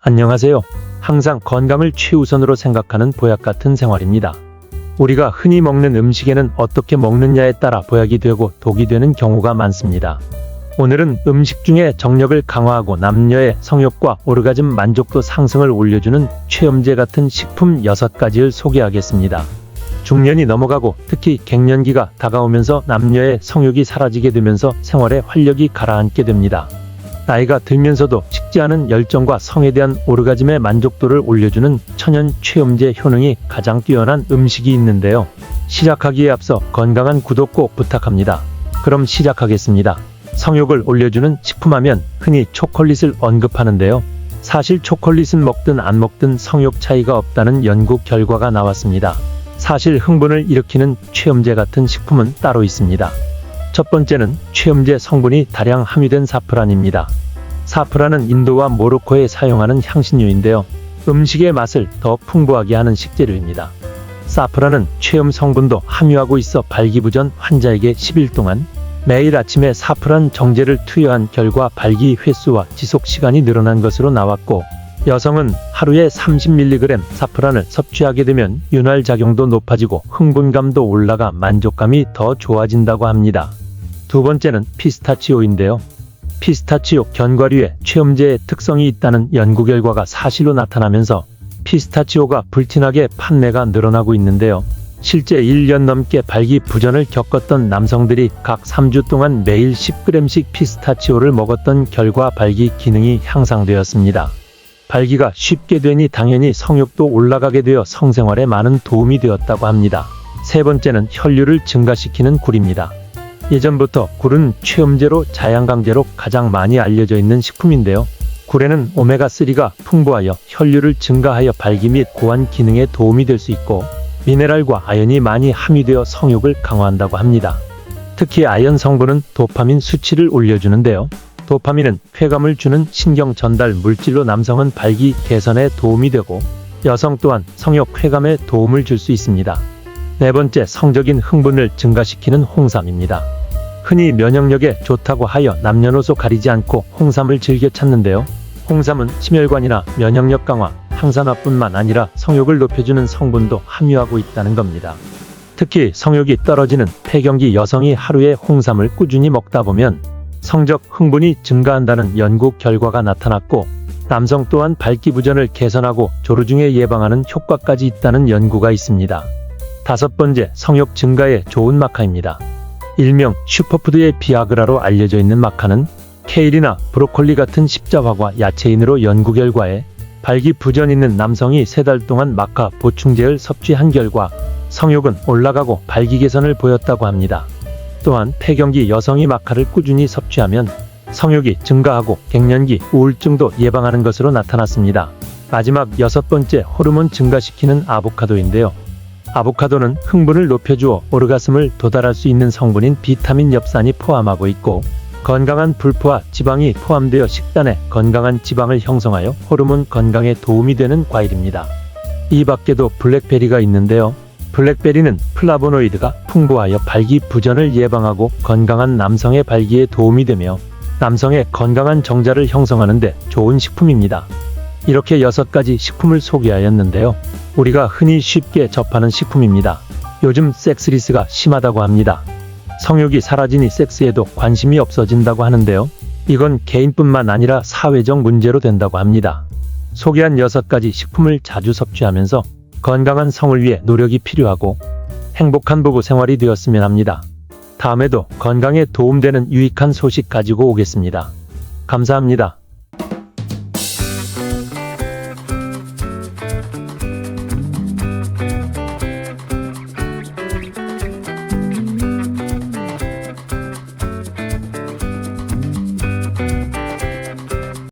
안녕하세요. 항상 건강을 최우선으로 생각하는 보약 같은 생활입니다. 우리가 흔히 먹는 음식에는 어떻게 먹느냐에 따라 보약이 되고 독이 되는 경우가 많습니다. 오늘은 음식 중에 정력을 강화하고 남녀의 성욕과 오르가즘 만족도 상승을 올려주는 최염제 같은 식품 6가지를 소개하겠습니다. 중년이 넘어가고 특히 갱년기가 다가오면서 남녀의 성욕이 사라지게 되면서 생활에 활력이 가라앉게 됩니다. 나이가 들면서도 식지 않은 열정과 성에 대한 오르가즘의 만족도를 올려주는 천연 최염제 효능이 가장 뛰어난 음식이 있는데요. 시작하기에 앞서 건강한 구독 꼭 부탁합니다. 그럼 시작하겠습니다. 성욕을 올려주는 식품하면 흔히 초콜릿을 언급하는데요. 사실 초콜릿은 먹든 안 먹든 성욕 차이가 없다는 연구 결과가 나왔습니다. 사실 흥분을 일으키는 최염제 같은 식품은 따로 있습니다. 첫 번째는 최염제 성분이 다량 함유된 사프란입니다. 사프란은 인도와 모로코에 사용하는 향신료인데요. 음식의 맛을 더 풍부하게 하는 식재료입니다. 사프란은 최염 성분도 함유하고 있어 발기부전 환자에게 10일 동안 매일 아침에 사프란 정제를 투여한 결과 발기 횟수와 지속 시간이 늘어난 것으로 나왔고, 여성은 하루에 30mg 사프란을 섭취하게 되면 윤활 작용도 높아지고 흥분감도 올라가 만족감이 더 좋아진다고 합니다. 두 번째는 피스타치오인데요. 피스타치오 견과류에 최염제의 특성이 있다는 연구 결과가 사실로 나타나면서 피스타치오가 불티나게 판매가 늘어나고 있는데요. 실제 1년 넘게 발기부전을 겪었던 남성들이 각 3주 동안 매일 10g씩 피스타치오를 먹었던 결과 발기 기능이 향상되었습니다. 발기가 쉽게 되니 당연히 성욕도 올라가게 되어 성생활에 많은 도움이 되었다고 합니다. 세 번째는 혈류를 증가시키는 굴입니다. 예전부터 굴은 최염제로 자양강제로 가장 많이 알려져 있는 식품인데요. 굴에는 오메가3가 풍부하여 혈류를 증가하여 발기 및 고환 기능에 도움이 될 수 있고, 미네랄과 아연이 많이 함유되어 성욕을 강화한다고 합니다. 특히 아연 성분은 도파민 수치를 올려주는데요. 도파민은 쾌감을 주는 신경 전달 물질로 남성은 발기 개선에 도움이 되고, 여성 또한 성욕 쾌감에 도움을 줄 수 있습니다. 네 번째, 성적인 흥분을 증가시키는 홍삼입니다. 흔히 면역력에 좋다고 하여 남녀노소 가리지 않고 홍삼을 즐겨 찾는데요. 홍삼은 심혈관이나 면역력 강화, 항산화뿐만 아니라 성욕을 높여주는 성분도 함유하고 있다는 겁니다. 특히 성욕이 떨어지는 폐경기 여성이 하루에 홍삼을 꾸준히 먹다 보면 성적 흥분이 증가한다는 연구 결과가 나타났고, 남성 또한 발기부전을 개선하고 조루중에 예방하는 효과까지 있다는 연구가 있습니다. 다섯 번째, 성욕 증가에 좋은 마카입니다. 일명 슈퍼푸드의 비아그라로 알려져 있는 마카는 케일이나 브로콜리 같은 십자화과 야채인으로 연구 결과에 발기부전 있는 남성이 3달 동안 마카 보충제를 섭취한 결과 성욕은 올라가고 발기 개선을 보였다고 합니다. 또한 폐경기 여성이 마카를 꾸준히 섭취하면 성욕이 증가하고 갱년기 우울증도 예방하는 것으로 나타났습니다. 마지막 6번째, 호르몬 증가시키는 아보카도인데요. 아보카도는 흥분을 높여주어 오르가슴을 도달할 수 있는 성분인 비타민 엽산이 포함하고 있고, 건강한 불포화 지방이 포함되어 식단에 건강한 지방을 형성하여 호르몬 건강에 도움이 되는 과일입니다. 이 밖에도 블랙베리가 있는데요. 블랙베리는 플라보노이드가 풍부하여 발기부전을 예방하고 건강한 남성의 발기에 도움이 되며 남성의 건강한 정자를 형성하는 데 좋은 식품입니다. 이렇게 6가지 식품을 소개하였는데요. 우리가 흔히 쉽게 접하는 식품입니다. 요즘 섹스리스가 심하다고 합니다. 성욕이 사라지니 섹스에도 관심이 없어진다고 하는데요. 이건 개인뿐만 아니라 사회적 문제로 된다고 합니다. 소개한 6가지 식품을 자주 섭취하면서 건강한 성을 위해 노력이 필요하고 행복한 부부 생활이 되었으면 합니다. 다음에도 건강에 도움되는 유익한 소식 가지고 오겠습니다. 감사합니다.